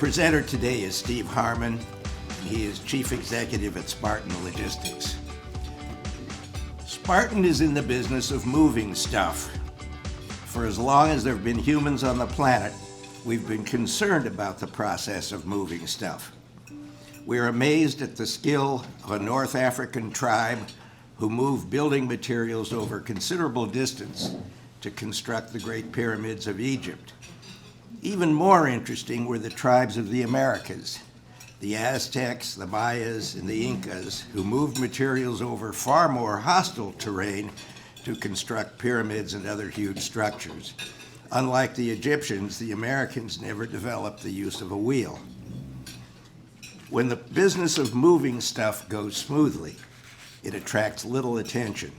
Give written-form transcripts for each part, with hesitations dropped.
presenter today is Steve Harmon. He is Chief Executive at Spartan Logistics. Spartan is in the business of moving stuff. For as long as there have been humans on the planet, we've been concerned about the process of moving stuff. We are amazed at the skill of a North African tribe who moved building materials over considerable distance to construct the Great Pyramids of Egypt. Even more interesting were the tribes of the Americas, the Aztecs, the Mayas, and the Incas, who moved materials over far more hostile terrain to construct pyramids and other huge structures. Unlike the Egyptians, the Americans never developed the use of a wheel. When the business of moving stuff goes smoothly, it attracts little attention.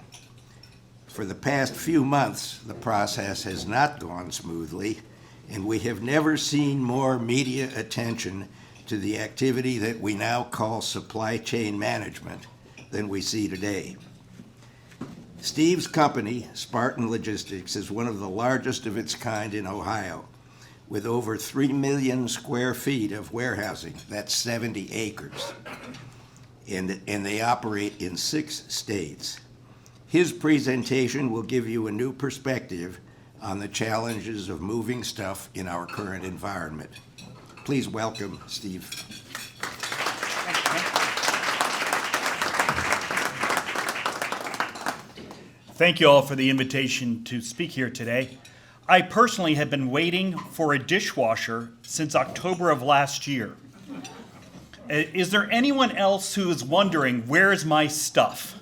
For the past few months, the process has not gone smoothly, and we have never seen more media attention to the activity that we now call supply chain management than we see today. Steve's company, Spartan Logistics, is one of the largest of its kind in Ohio, with over 3 million square feet of warehousing. That's 70 acres. And they operate in 6 states. His presentation will give you a new perspective on the challenges of moving stuff in our current environment. Please welcome Steve. Thank you all for the invitation to speak here today. I personally have been waiting for a dishwasher since October of last year. Is there anyone else who is wondering, where's my stuff?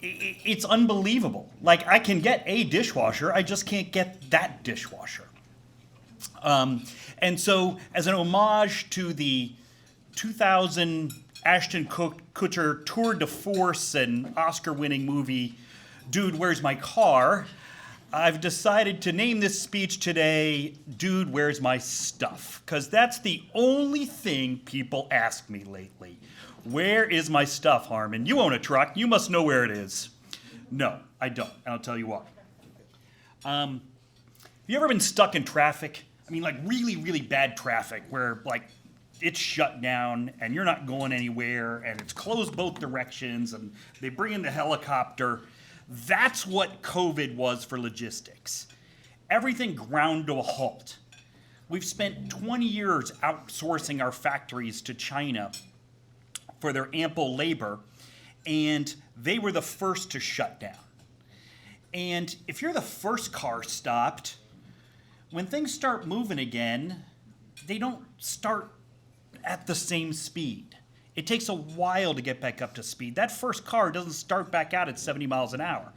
It's unbelievable. Like, I can get a dishwasher, I just can't get that dishwasher. And so, as an homage to the 2000 Ashton Kutcher tour de force and Oscar-winning movie, Dude, Where's My Car?, I've decided to name this speech today, Dude, Where's My Stuff? Because that's the only thing people ask me lately. Where is my stuff, Harmon? You own a truck. You must know where it is. No, I don't. And I'll tell you why. Have you ever been stuck in traffic? I mean, like really, really bad traffic where, like, it's shut down and you're not going anywhere and it's closed both directions and they bring in the helicopter. That's what COVID was for logistics. Everything ground to a halt. We've spent 20 years outsourcing our factories to China for their ample labor, and they were the first to shut down. And if you're the first car stopped, when things start moving again, they don't start at the same speed. It takes a while to get back up to speed. That first car doesn't start back out at 70 miles an hour.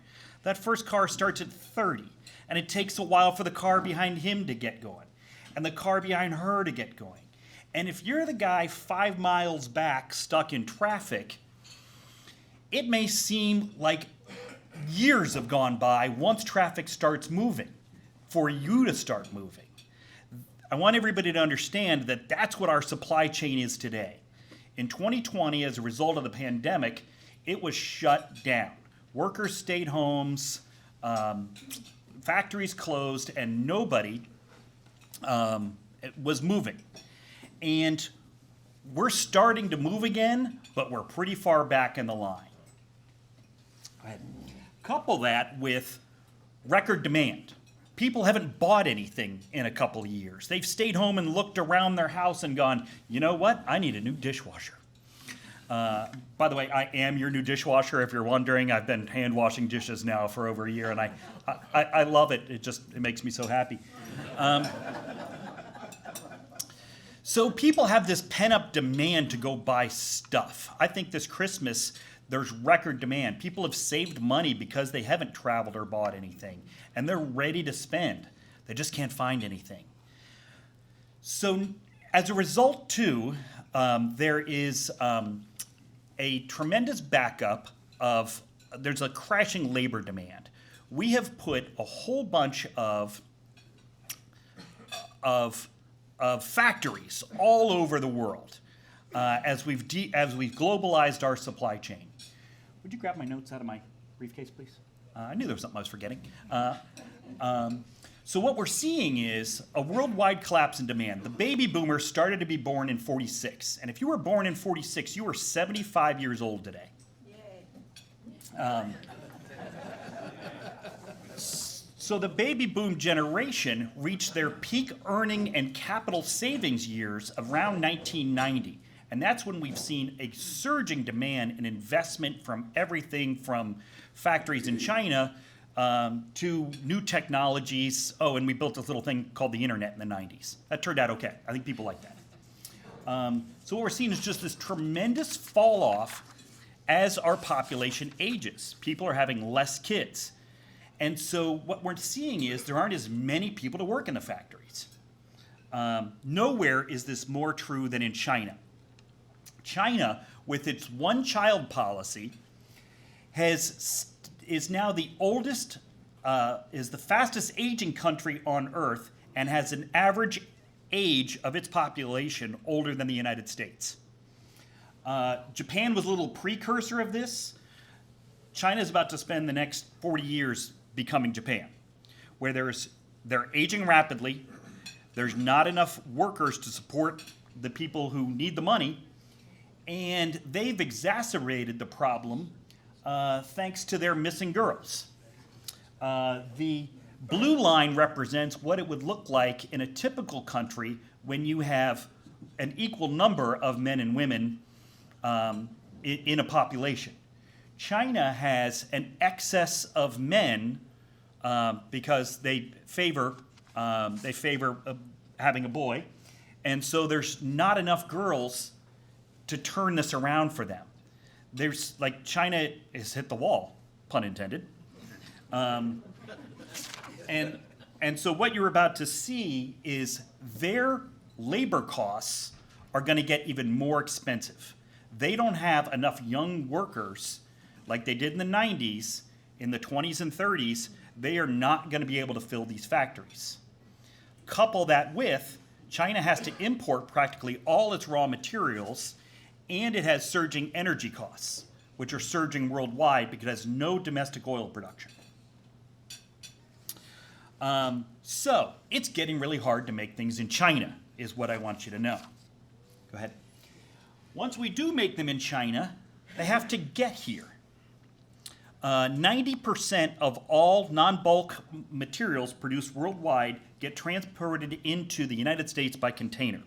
That first car starts at 30, and it takes a while for the car behind him to get going, and the car behind her to get going. And if you're the guy 5 miles back stuck in traffic, it may seem like years have gone by once traffic starts moving for you to start moving. I want everybody to understand that that's what our supply chain is today. In 2020, as a result of the pandemic, it was shut down. Workers stayed homes, factories closed, and nobody was moving. And we're starting to move again, but we're pretty far back in the line. Couple that with record demand. People haven't bought anything in a couple of years. They've stayed home and looked around their house and gone, you know what? I need a new dishwasher. By the way, I am your new dishwasher. If you're wondering, I've been hand washing dishes now for over a year, and I love it. It makes me so happy. So people have this pent-up demand to go buy stuff. I think this Christmas, there's record demand. People have saved money because they haven't traveled or bought anything, and they're ready to spend. They just can't find anything. So as a result, too, there is a tremendous backup of, there's a crashing labor demand. We have put a whole bunch of factories all over the world as we've globalized our supply chain. Would you grab my notes out of my briefcase, please? I knew there was something I was forgetting. So what we're seeing is a worldwide collapse in demand. The baby boomers started to be born in 46. And if you were born in 46, you were 75 years old today. So the baby boom generation reached their peak earning and capital savings years around 1990. And that's when we've seen a surging demand and investment from everything from factories in China to new technologies. Oh, and we built this little thing called the internet in the 90s. That turned out okay. I think people like that. So what we're seeing is just this tremendous fall off as our population ages. People are having less kids. And so what we're seeing is there aren't as many people to work in the factories. Nowhere is this more true than in China. China, with its one-child policy, is now the oldest, is the fastest aging country on Earth, and has an average age of its population older than the United States. Japan was a little precursor of this. China is about to spend the next 40 years becoming Japan, where they're aging rapidly, there's not enough workers to support the people who need the money, and they've exacerbated the problem thanks to their missing girls. The blue line represents what it would look like in a typical country when you have an equal number of men and women in a population. China has an excess of men because they favor having a boy, and so there's not enough girls to turn this around for them. There's like China has hit the wall, pun intended, and so what you're about to see is their labor costs are going to get even more expensive. They don't have enough young workers like they did in the 90s, in the 20s and 30s. They are not going to be able to fill these factories. Couple that with China has to import practically all its raw materials, and it has surging energy costs, which are surging worldwide because it has no domestic oil production. So it's getting really hard to make things in China, is what I want you to know. Go ahead. Once we do make them in China, they have to get here. 90% of all non-bulk materials produced worldwide get transported into the United States by container.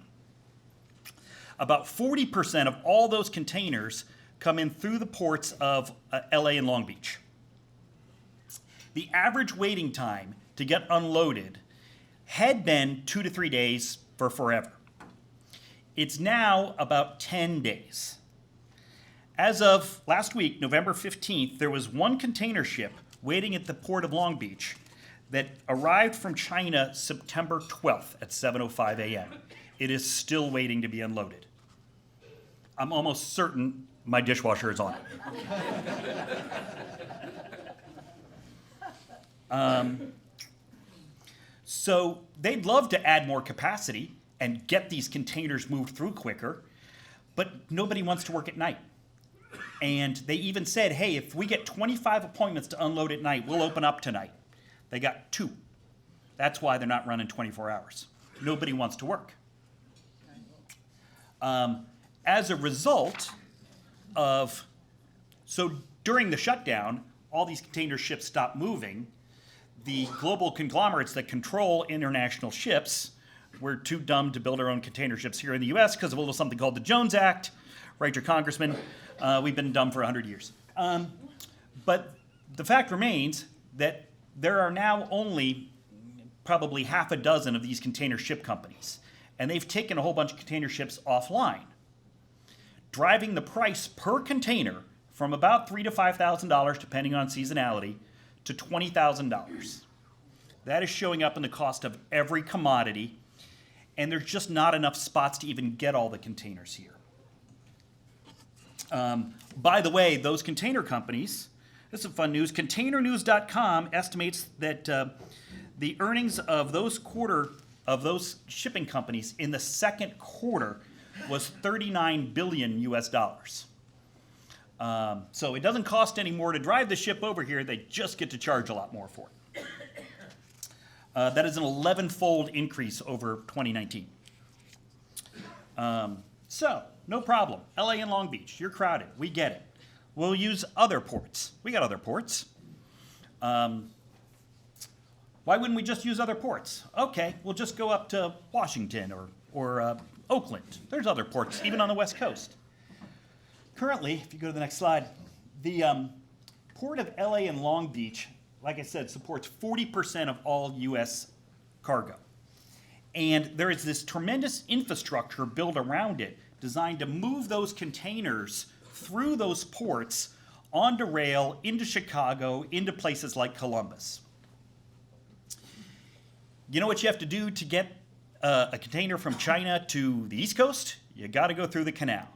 About 40% of all those containers come in through the ports of LA and Long Beach. The average waiting time to get unloaded had been 2 to 3 days for forever. It's now about 10 days. As of last week, November 15th, there was one container ship waiting at the port of Long Beach that arrived from China September 12th at 7:05 a.m. It is still waiting to be unloaded. I'm almost certain my dishwasher is on it. So they'd love to add more capacity and get these containers moved through quicker, but nobody wants to work at night. And they even said, hey, if we get 25 appointments to unload at night, we'll open up tonight. They got 2. That's why they're not running 24 hours. Nobody wants to work. As a result so during the shutdown, all these container ships stopped moving. The global conglomerates that control international ships were too dumb to build our own container ships here in the U.S. because of a little something called the Jones Act. Right, your congressman? We've been dumb for 100 years. But the fact remains that there are now only probably half a dozen of these container ship companies, and they've taken a whole bunch of container ships offline, driving the price per container from about $3,000 to $5,000, depending on seasonality, to $20,000. That is showing up in the cost of every commodity, and there's just not enough spots to even get all the containers here. By the way, those container companies, this is some fun news, containernews.com estimates that the earnings of those shipping companies in the second quarter was $39 billion US dollars. So it doesn't cost any more to drive the ship over here, they just get to charge a lot more for it. That is an 11-fold increase over 2019. So, no problem. LA and Long Beach, you're crowded. We get it. We'll use other ports. We got other ports. Why wouldn't we just use other ports? Okay, we'll just go up to Washington or Oakland. There's other ports, even on the West Coast. Currently, if you go to the next slide, the Port of LA and Long Beach, like I said, supports 40% of all U.S. cargo. And there is this tremendous infrastructure built around it designed to move those containers through those ports onto rail, into Chicago, into places like Columbus. You know what you have to do to get a container from China to the East Coast? You got to go through the canal.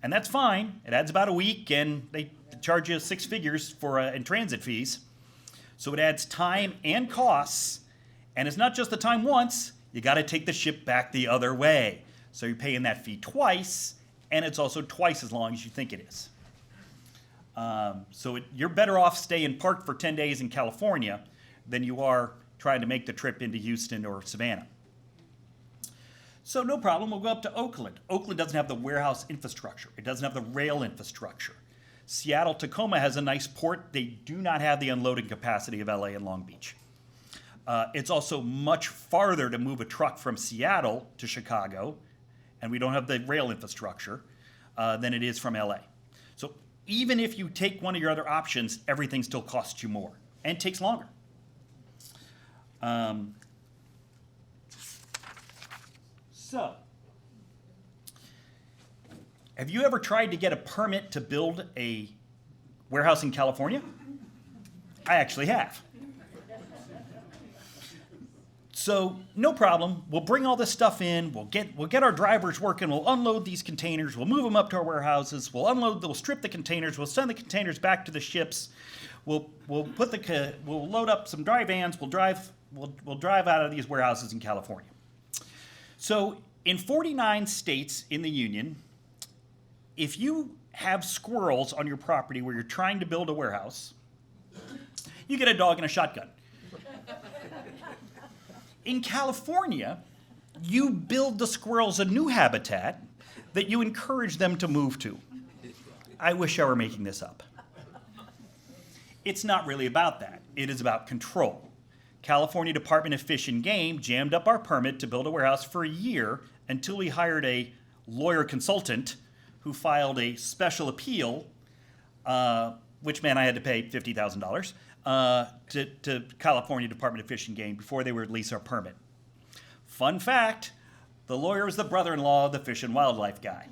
And that's fine. It adds about a week, and they charge you 6 figures for in transit fees. So it adds time and costs, and it's not just the time once. You got to take the ship back the other way. So you're paying that fee twice, and it's also twice as long as you think it is. You're better off staying parked for 10 days in California than you are trying to make the trip into Houston or Savannah. So no problem, we'll go up to Oakland. Oakland doesn't have the warehouse infrastructure. It doesn't have the rail infrastructure. Seattle-Tacoma has a nice port. They do not have the unloading capacity of LA and Long Beach. It's also much farther to move a truck from Seattle to Chicago, and we don't have the rail infrastructure, than it is from LA. So even if you take one of your other options, everything still costs you more and takes longer. So, have you ever tried to get a permit to build a warehouse in California? I actually have. So, no problem. We'll bring all this stuff in. We'll get our drivers working. We'll unload these containers. We'll move them up to our warehouses. We'll strip the containers. We'll send the containers back to the ships. We'll load up some dry vans. We'll drive out of these warehouses in California. So, in 49 states in the Union, if you have squirrels on your property where you're trying to build a warehouse, you get a dog and a shotgun. In California, you build the squirrels a new habitat that you encourage them to move to. I wish I were making this up. It's not really about that. It is about control. California Department of Fish and Game jammed up our permit to build a warehouse for a year until we hired a lawyer consultant who filed a special appeal, which meant I had to pay $50,000 to California Department of Fish and Game before they would release our permit. Fun fact, the lawyer is the brother-in-law of the Fish and Wildlife guy.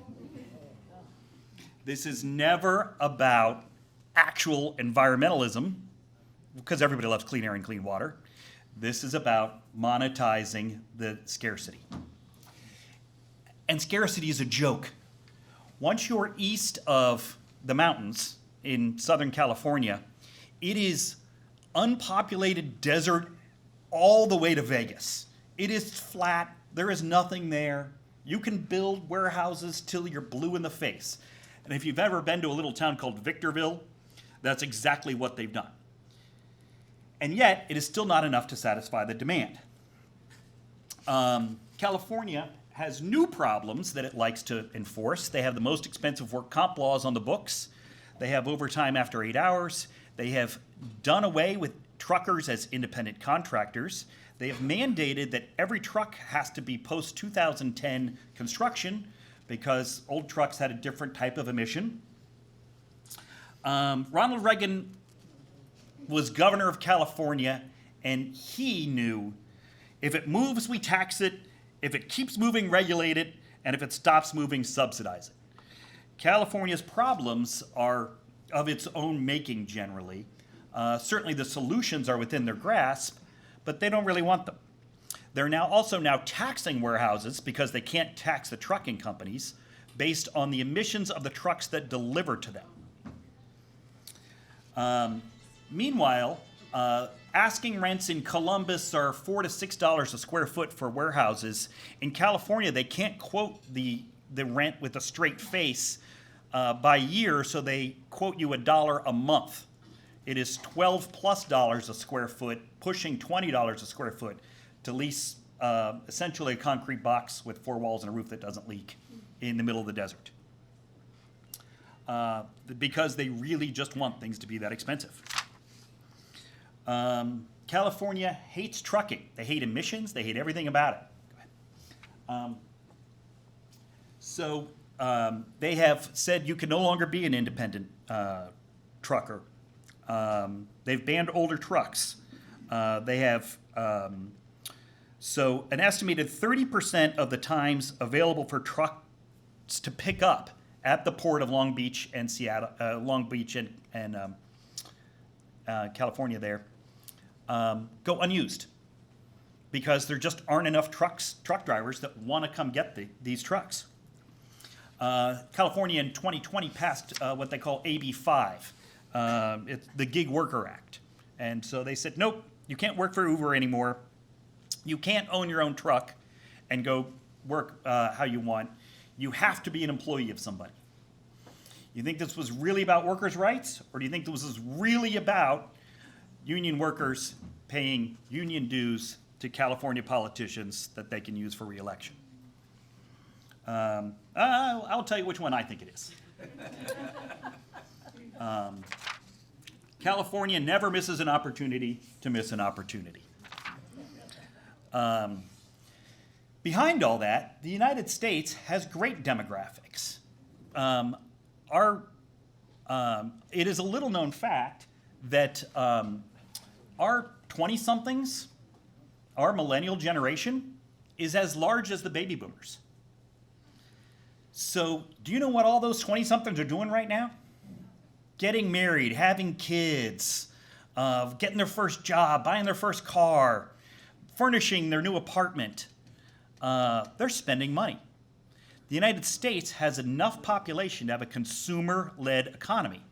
This is never about actual environmentalism, because everybody loves clean air and clean water. This is about monetizing the scarcity. And scarcity is a joke. Once you're east of the mountains in Southern California, it is unpopulated desert all the way to Vegas. It is flat. There is nothing there. You can build warehouses till you're blue in the face. And if you've ever been to a little town called Victorville, that's exactly what they've done. And yet, it is still not enough to satisfy the demand. California has new problems that it likes to enforce. They have the most expensive work comp laws on the books. They have overtime after 8 hours. They have done away with truckers as independent contractors. They have mandated that every truck has to be post-2010 construction because old trucks had a different type of emission. Ronald Reagan was governor of California, and he knew if it moves, we tax it. If it keeps moving, regulate it. And if it stops moving, subsidize it. California's problems are of its own making generally. Certainly the solutions are within their grasp, but they don't really want them. They're now taxing warehouses because they can't tax the trucking companies based on the emissions of the trucks that deliver to them. Meanwhile, asking rents in Columbus are $4 to $6 a square foot for warehouses. In California, they can't quote the rent with a straight face by year, so they quote you $1 a month it is $12+ a square foot, pushing $20 a square foot to lease essentially a concrete box with 4 walls and a roof that doesn't leak in the middle of the desert. Because they really just want things to be that expensive. California hates trucking. They hate emissions. They hate everything about it. Go ahead. So they have said you can no longer be an independent trucker. They've banned older trucks. They have so an estimated 30% of the times available for trucks to pick up at the port of Long Beach and Seattle, Long Beach and California there, go unused because there just aren't enough truck drivers that want to come get these trucks. California in 2020 passed what they call AB 5, it's the Gig Worker Act. And so they said, nope, you can't work for Uber anymore. You can't own your own truck and go work how you want. You have to be an employee of somebody. You think this was really about workers' rights, or do you think this was really about union workers paying union dues to California politicians that they can use for re-election? I'll tell you which one I think it is. California never misses an opportunity to miss an opportunity. Behind all that, the United States has great demographics. It is a little known fact that our 20-somethings, our millennial generation, is as large as the baby boomers. So do you know what all those 20-somethings are doing right now? Getting married, having kids, getting their first job, buying their first car, furnishing their new apartment. They're spending money. The United States has enough population to have a consumer-led economy.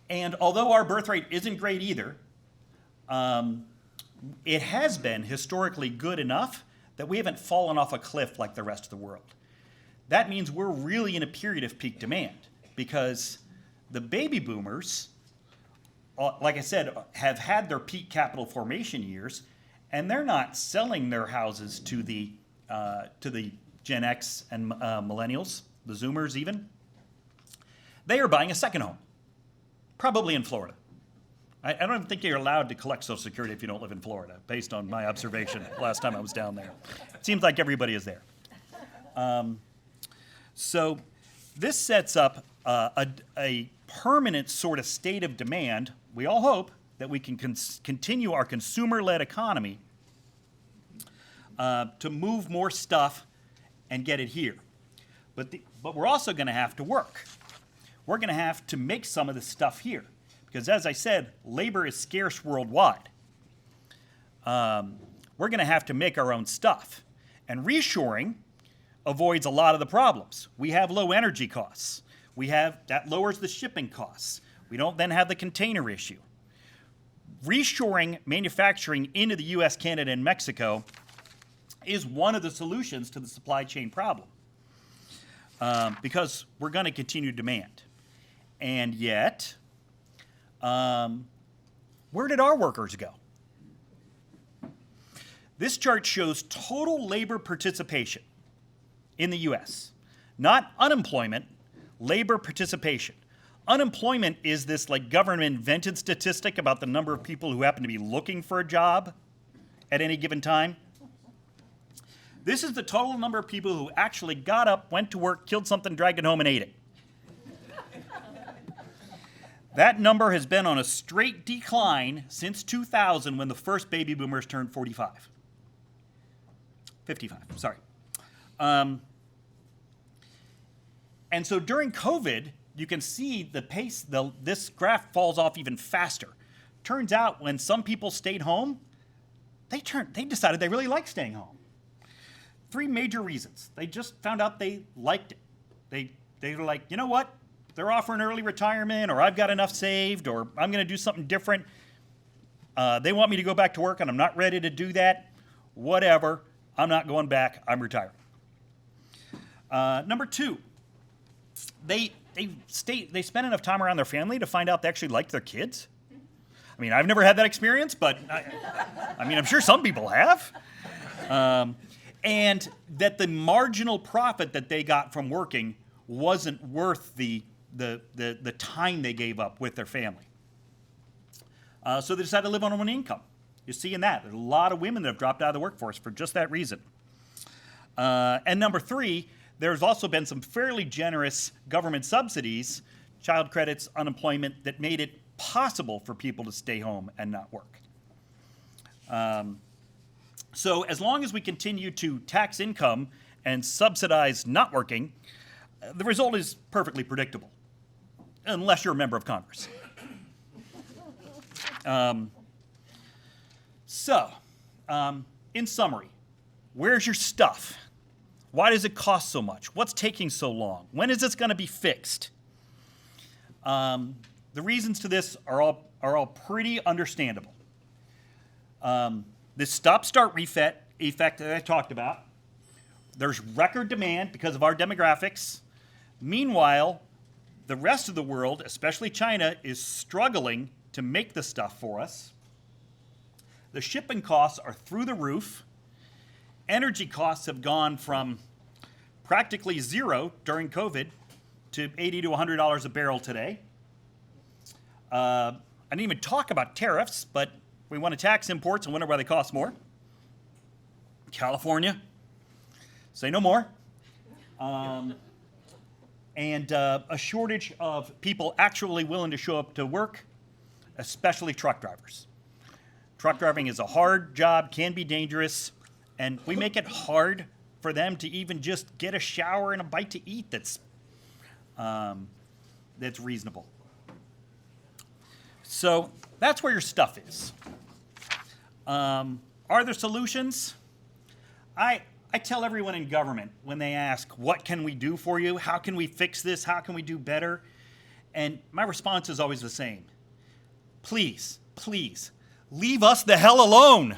And although our birth rate isn't great either, it has been historically good enough that we haven't fallen off a cliff like the rest of the world. That means we're really in a period of peak demand because the baby boomers, like I said, have had their peak capital formation years, and they're not selling their houses to the Gen X and millennials, the Zoomers even. They are buying a second home, probably in Florida. I don't even think you're allowed to collect Social Security if you don't live in Florida, based on my observation last time I was down there. It seems like everybody is there. So this sets up a permanent sort of state of demand. We all hope that we can continue our consumer-led economy to move more stuff and get it here. But we're also going to have to work. We're going to have to make some of this stuff here. Because as I said, labor is scarce worldwide. We're going to have to make our own stuff. And reshoring avoids a lot of the problems. We have low energy costs. That lowers the shipping costs. We don't then have the container issue. Reshoring manufacturing into the US, Canada, and Mexico is one of the solutions to the supply chain problem. Because we're going to continue demand. And yet, where did our workers go? This chart shows total labor participation in the US. Not unemployment, labor participation. Unemployment is this like government invented statistic about the number of people who happen to be looking for a job at any given time. This is the total number of people who actually got up, went to work, killed something, dragged it home, and ate it. That number has been on a straight decline since 2000 when the first baby boomers turned 55. 55, sorry. And so during COVID, you can see the pace, this graph falls off even faster. Turns out when some people stayed home, they decided they really liked staying home. 3 major reasons. They just found out they liked it. They were like, you know what? They're offering early retirement, or I've got enough saved, or I'm going to do something different. They want me to go back to work, and I'm not ready to do that. Whatever. I'm not going back. I'm retired. Number 2, they spend enough time around their family to find out they actually liked their kids. I mean, I've never had that experience, but I mean, I'm sure some people have. And that the marginal profit that they got from working wasn't worth the time they gave up with their family. So they decided to live on one income. You're seeing that. There's a lot of women that have dropped out of the workforce for just that reason. And number three, there's also been some fairly generous government subsidies, child credits, unemployment, that made it possible for people to stay home and not work. So as long as we continue to tax income and subsidize not working, the result is perfectly predictable, unless you're a member of Congress. In summary, where's your stuff? Why does it cost so much? What's taking so long? When is this going to be fixed? The reasons to this are all pretty understandable. This stop-start effect that I talked about. There's record demand because of our demographics. Meanwhile, the rest of the world, especially China, is struggling to make the stuff for us. The shipping costs are through the roof. Energy costs have gone from practically zero during COVID to $80 to $100 a barrel today. I didn't even talk about tariffs, but we want to tax imports and wonder why they cost more. California, say no more. And a shortage of people actually willing to show up to work, especially truck drivers. Truck driving is a hard job, can be dangerous, and we make it hard for them to even just get a shower and a bite to eat that's reasonable. So that's where your stuff is. Are there solutions? I tell everyone in government when they ask, what can we do for you? How can we fix this? How can we do better? And my response is always the same. Please, please, leave us the hell alone.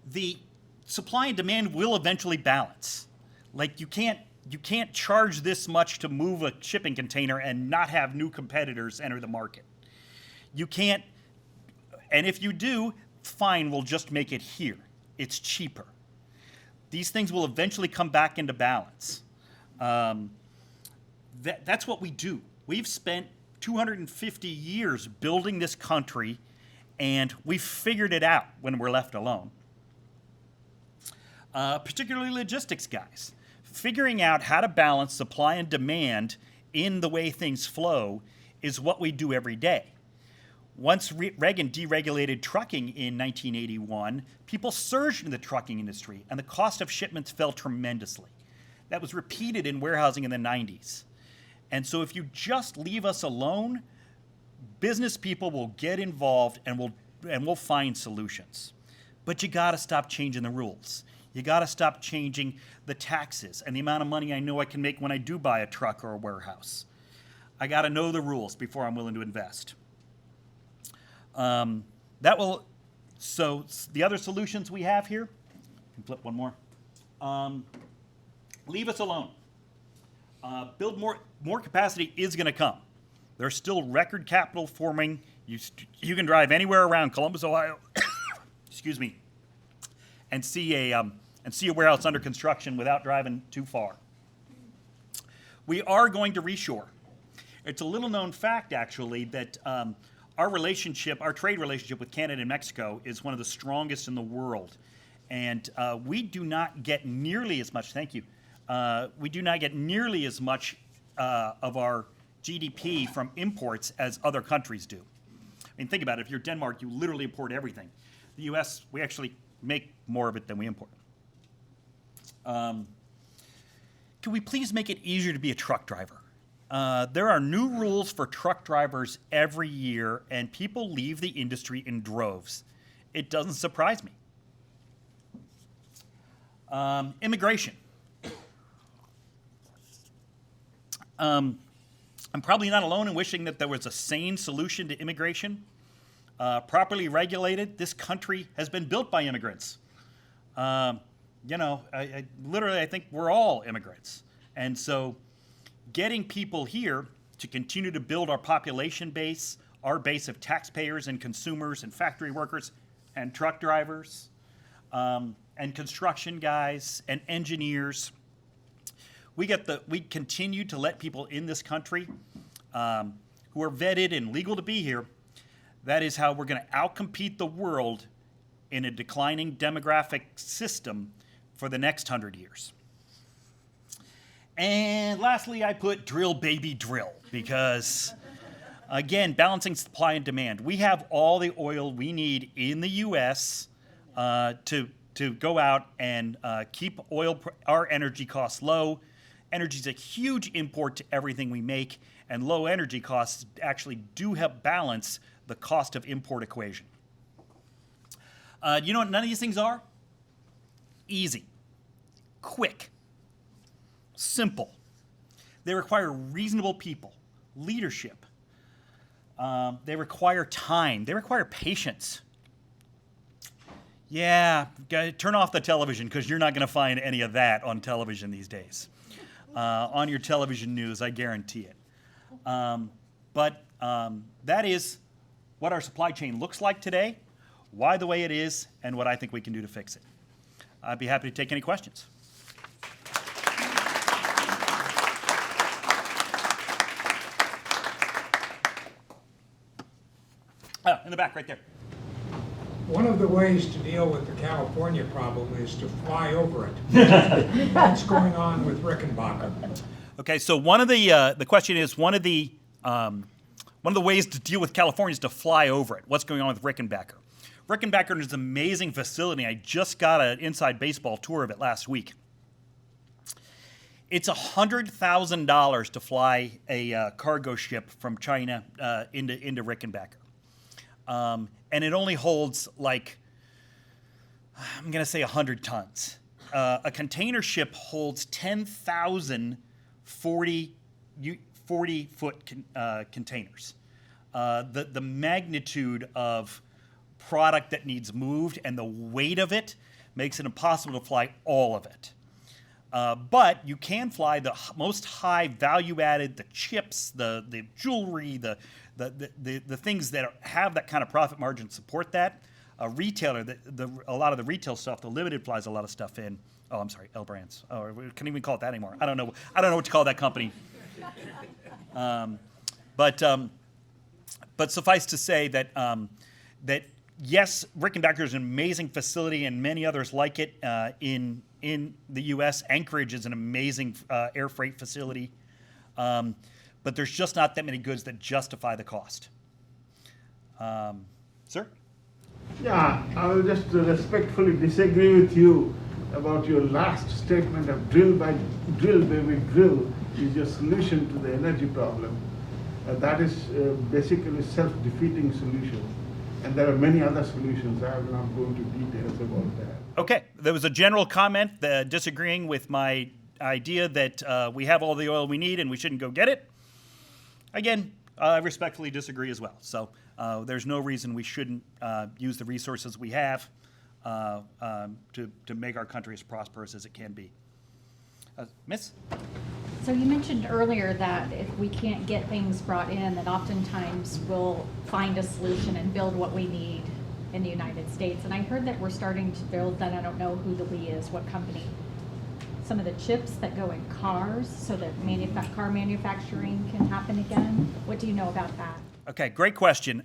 The supply and demand will eventually balance. Like you can't charge this much to move a shipping container and not have new competitors enter the market. You can't, and if you do, fine, we'll just make it here. It's cheaper. These things will eventually come back into balance. That's what we do. We've spent 250 years building this country, and we've figured it out when we're left alone. Particularly logistics guys. Figuring out how to balance supply and demand in the way things flow is what we do every day. Once Reagan deregulated trucking in 1981, people surged into the trucking industry, and the cost of shipments fell tremendously. That was repeated in warehousing in the 90s. And so if you just leave us alone, business people will get involved and we'll find solutions. But you got to stop changing the rules. You got to stop changing the taxes and the amount of money I know I can make when I do buy a truck or a warehouse. I got to know the rules before I'm willing to invest. So the other solutions we have here, can flip one more. Leave us alone. Build more capacity is going to come. There's still record capital forming. You can drive anywhere around Columbus, Ohio, excuse me, and see a warehouse under construction without driving too far. We are going to reshore. It's a little known fact, actually, that our trade relationship with Canada and Mexico is one of the strongest in the world. And we do not get nearly as much, thank you, we do not get nearly as much of our GDP from imports as other countries do. I mean, think about it. If you're Denmark, you literally import everything. The U.S., we actually make more of it than we import. Can we please make it easier to be a truck driver? There are new rules for truck drivers every year, and people leave the industry in droves. It doesn't surprise me. Immigration. I'm probably not alone in wishing that there was a sane solution to immigration. Properly regulated, this country has been built by immigrants. I think we're all immigrants. And so getting people here to continue to build our population base, our base of taxpayers and consumers and factory workers and truck drivers and construction guys and engineers. We continue to let people in this country who are vetted and legal to be here. That is how we're going to outcompete the world in a declining demographic system for the next 100 years. And lastly, I put drill, baby, drill, because, again, balancing supply and demand. We have all the oil we need in the U.S. To go out and keep our energy costs low. Energy is a huge import to everything we make, and low energy costs actually do help balance the cost of import equation. You know what none of these things are? Easy, quick, simple. They require reasonable people, leadership. They require time. They require patience. Yeah, turn off the television because you're not going to find any of that on television these days. On your television news, I guarantee it. But that is what our supply chain looks like today, why the way it is, and what I think we can do to fix it. I'd be happy to take any questions. In the back, right there. One of the ways to deal with the California problem is to fly over it. What's going on with Rickenbacker? Okay, so one of the question is one of the ways to deal with California is to fly over it. What's going on with Rickenbacker? Rickenbacker is an amazing facility. I just got an inside baseball tour of it last week. It's $100,000 to fly a cargo ship from China into Rickenbacker. And it only holds like, I'm going to say 100 tons. A container ship holds 10,000 40-foot containers. The magnitude of product that needs moved and the weight of it makes it impossible to fly all of it. But you can fly the most high value-added, the chips, the jewelry, the things that have that kind of profit margin support that. A retailer, a lot of the retail stuff, the Limited flies a lot of stuff in. Oh, I'm sorry, L Brands. Oh, we can't even call it that anymore. I don't know what to call that company. But suffice to say that yes, Rickenbacker is an amazing facility, and many others like it in the U.S. Anchorage is an amazing air freight facility, but there's just not that many goods that justify the cost. Sir? Yeah, I will just respectfully disagree with you about your last statement of drill, baby, drill is your solution to the energy problem. That is basically self-defeating solution. And there are many other solutions. I will not go into details about that. Okay, there was a general comment disagreeing with my idea that we have all the oil we need and we shouldn't go get it. Again, I respectfully disagree as well. So there's no reason we shouldn't use the resources we have to make our country as prosperous as it can be. Miss? So you mentioned earlier that if we can't get things brought in, that oftentimes we'll find a solution and build what we need in the United States. And I heard that we're starting to build, that I don't know who the we is, what company, some of the chips that go in cars so that car manufacturing can happen again. What do you know about that? Okay, great question.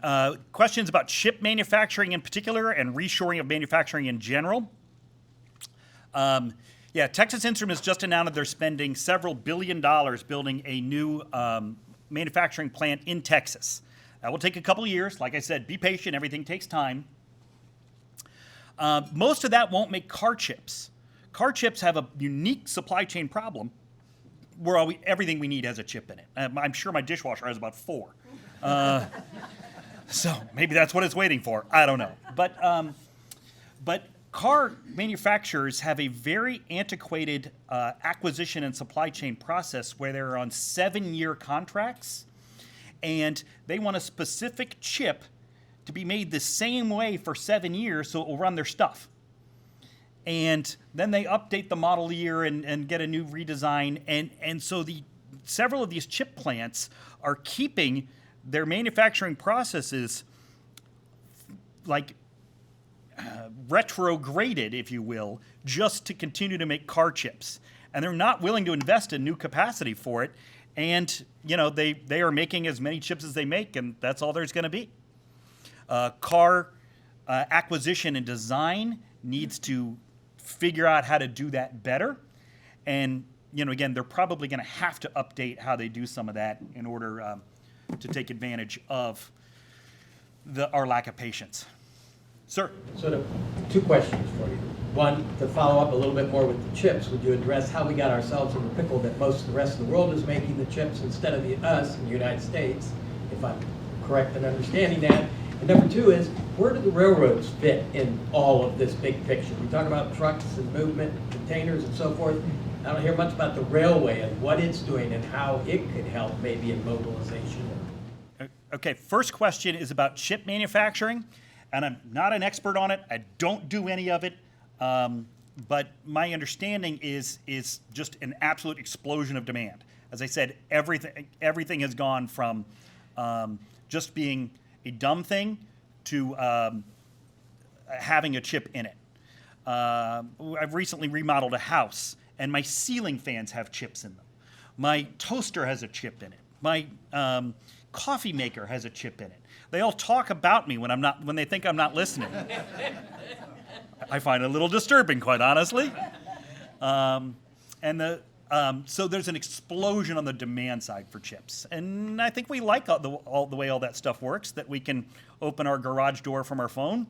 Questions about chip manufacturing in particular and reshoring of manufacturing in general. Yeah, Texas Instruments just announced they're spending several $1 billion building a new manufacturing plant in Texas. That will take a couple of years. Like I said, be patient. Everything takes time. Most of that won't make car chips. Car chips have a unique supply chain problem where everything we need has a chip in it. I'm sure my dishwasher has about 4. So maybe that's what it's waiting for. I don't know. But car manufacturers have a very antiquated acquisition and supply chain process where they're on 7-year contracts, and they want a specific chip to be made the same way for 7 years so it will run their stuff. and then they update the model year and get a new redesign. And so several of these chip plants are keeping their manufacturing processes like retrograded, if you will, just to continue to make car chips. And they're not willing to invest in new capacity for it. And, they are making as many chips as they make, and that's all there's going to be. Car acquisition and design needs to figure out how to do that better. And, again, they're probably going to have to update how they do some of that in order to take advantage of our lack of patience. Sir? Sort of two questions for you. One, to follow up a little bit more with the chips, would you address how we got ourselves in the pickle that most of the rest of the world is making the chips instead of us in the United States, if I'm correct in understanding that? And number two is, where do the railroads fit in all of this big picture? We talk about trucks and movement, containers and so forth. I don't hear much about the railway and what it's doing and how it could help maybe in mobilization. Okay, first question is about chip manufacturing, and I'm not an expert on it. I don't do any of it. But my understanding is just an absolute explosion of demand. As I said, everything has gone from just being a dumb thing to having a chip in it. I've recently remodeled a house, and my ceiling fans have chips in them. My toaster has a chip in it. My coffee maker has a chip in it. They all talk about me when they think I'm not listening. I find it a little disturbing, quite honestly. So there's an explosion on the demand side for chips. And I think we like the way all that stuff works, that we can open our garage door from our phone.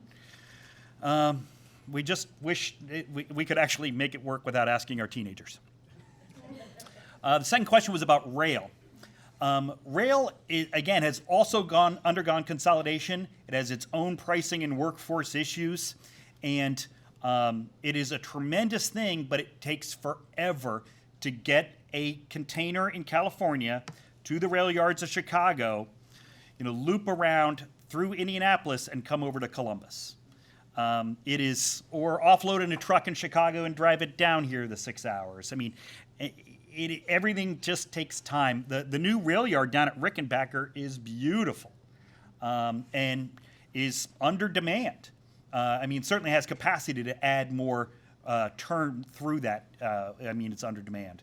We just wish we could actually make it work without asking our teenagers. The second question was about rail. Rail, again, has also undergone consolidation. It has its own pricing and workforce issues. And it is a tremendous thing, but it takes forever to get a container in California to the rail yards of Chicago, loop around through Indianapolis and come over to Columbus. Or offload in a truck in Chicago and drive it down here the 6 hours. I mean, everything just takes time. The new rail yard down at Rickenbacker is beautiful and is under demand. Certainly has capacity to add more turn through that. It's under demand.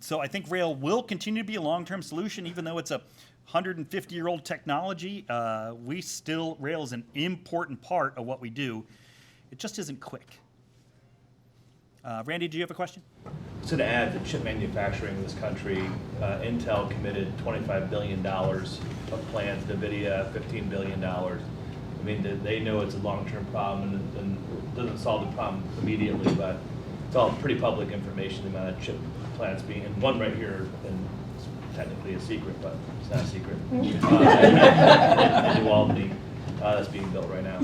So I think rail will continue to be a long-term solution, even though it's a 150-year-old technology. Rail is an important part of what we do. It just isn't quick. Randy, do you have a question? So to add to chip manufacturing in this country, Intel committed $25 billion of plans, NVIDIA $15 billion. They know it's a long-term problem and it doesn't solve the problem immediately, but it's all pretty public information, the amount of chip plants being, and one right here, and it's technically a secret, but it's not a secret, in New Albany, that's being built right now.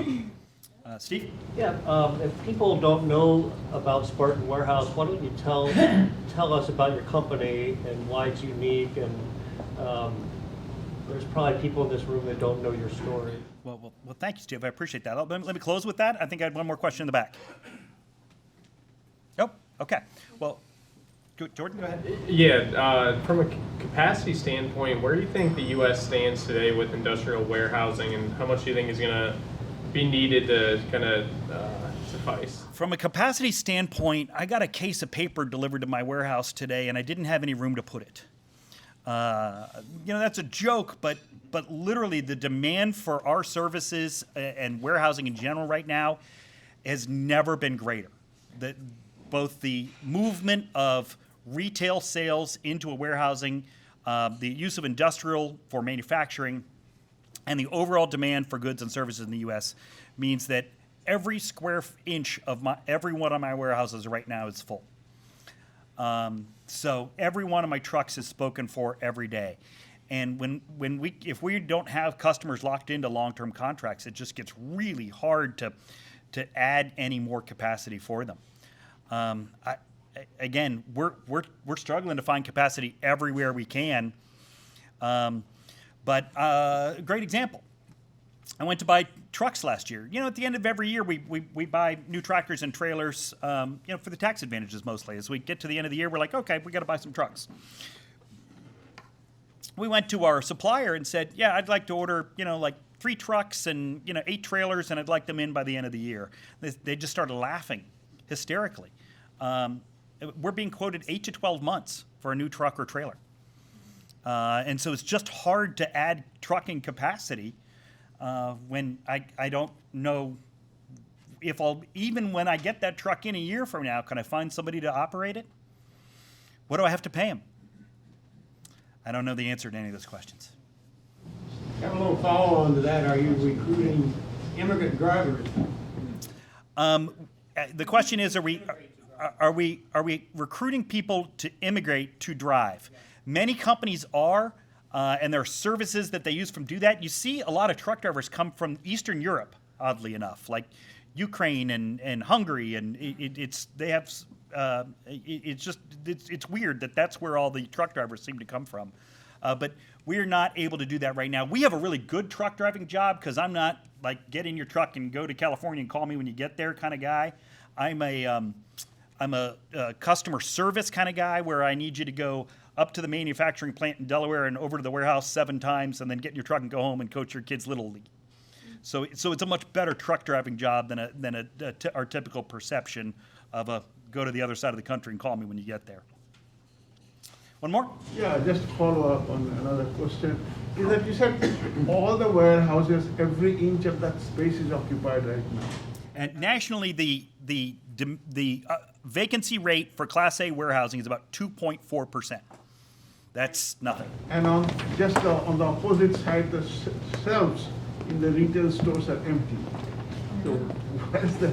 Steve? Yeah, if people don't know about Spartan Warehouse, why don't you tell us about your company and why it's unique, and there's probably people in this room that don't know your story. Well, thank you, Steve. I appreciate that. Let me close with that. I think I had one more question in the back. Oh, okay. Well, Jordan, go ahead. Yeah, from a capacity standpoint, where do you think the U.S. stands today with industrial warehousing, and how much do you think is going to be needed to kind of suffice? From a capacity standpoint, I got a case of paper delivered to my warehouse today, and I didn't have any room to put it. That's a joke, but literally the demand for our services and warehousing in general right now has never been greater. Both the movement of retail sales into a warehousing, the use of industrial for manufacturing, and the overall demand for goods and services in the U.S. means that every square inch of every one of my warehouses right now is full. So every one of my trucks is spoken for every day. And if we don't have customers locked into long-term contracts, it just gets really hard to add any more capacity for them. We're struggling to find capacity everywhere we can. But a great example. I went to buy trucks last year. At the end of every year, we buy new tractors and trailers, for the tax advantages mostly. As we get to the end of the year, we're like, okay, we got to buy some trucks. We went to our supplier and said, yeah, I'd like to order, like 3 trucks and, 8 trailers, and I'd like them in by the end of the year. They just started laughing hysterically. We're being quoted 8 to 12 months for a new truck or trailer. And so it's just hard to add trucking capacity when I don't know if even when I get that truck in a year from now, can I find somebody to operate it? What do I have to pay them? I don't know the answer to any of those questions. Got a little follow-on to that. Are you recruiting immigrant drivers? The question is, are we recruiting people to immigrate to drive? Many companies are, and there are services that they use to do that. You see a lot of truck drivers come from Eastern Europe, oddly enough, like Ukraine and Hungary, and it's weird that that's where all the truck drivers seem to come from. But we're not able to do that right now. We have a really good truck driving job because I'm not like get in your truck and go to California and call me when you get there kind of guy. I'm a customer service kind of guy where I need you to go up to the manufacturing plant in Delaware and over to the warehouse 7 times and then get in your truck and go home and coach your kids' Little League. So it's a much better truck driving job than our typical perception of a go to the other side of the country and call me when you get there. One more? Yeah, just to follow up on another question, is that you said all the warehouses, every inch of that space is occupied right now. And nationally, the vacancy rate for Class A warehousing is about 2.4%. That's nothing. And on the opposite side, the shelves in the retail stores are empty. So where's the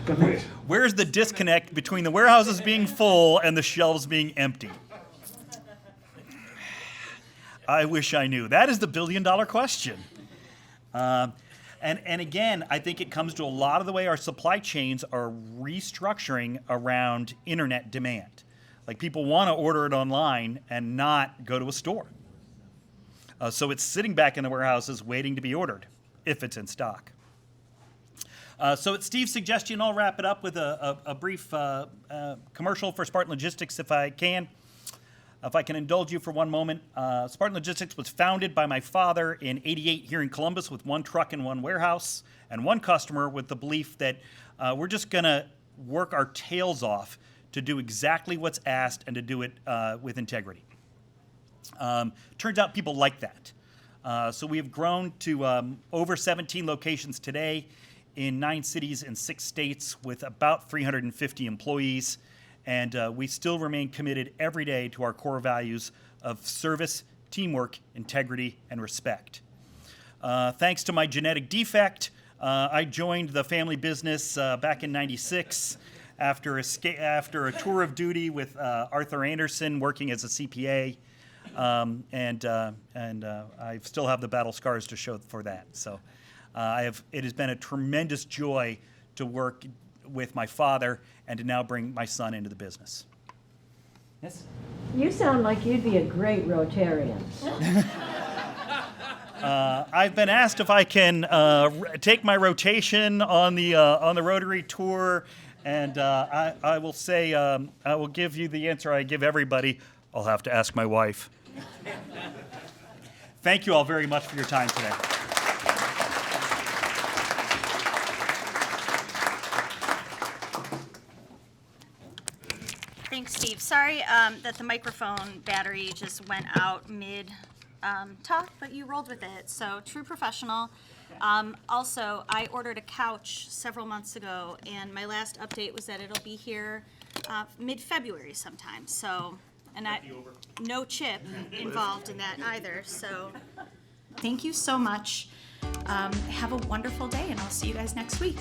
connection? Where's the disconnect between the warehouses being full and the shelves being empty? I wish I knew. That is the billion-dollar question. And again, I think it comes to a lot of the way our supply chains are restructuring around internet demand. Like people want to order it online and not go to a store. So it's sitting back in the warehouses waiting to be ordered if it's in stock. So at Steve's suggestion, I'll wrap it up with a brief commercial for Spartan Logistics if I can. If I can indulge you for one moment, Spartan Logistics was founded by my father in '88 here in Columbus with 1 truck and 1 warehouse and 1 customer with the belief that we're just going to work our tails off to do exactly what's asked and to do it with integrity. Turns out people like that. So we have grown to over 17 locations today in 9 cities and 6 states with about 350 employees. And we still remain committed every day to our core values of service, teamwork, integrity, and respect. Thanks to my genetic defect, I joined the family business back in '96 after a tour of duty with Arthur Anderson working as a CPA. And I still have the battle scars to show for that. So it has been a tremendous joy to work with my father and to now bring my son into the business. Yes? You sound like you'd be a great Rotarian. I've been asked if I can take my rotation on the Rotary tour, and I will say I will give you the answer I give everybody. I'll have to ask my wife. Thank you all very much for your time today. Thanks, Steve. Sorry that the microphone battery just went out mid-talk, but you rolled with it, so true professional. Also, I ordered a couch several months ago, and my last update was that it'll be here mid-February sometime, so, and no chip involved in that either, so thank you so much. Have a wonderful day, and I'll see you guys next week.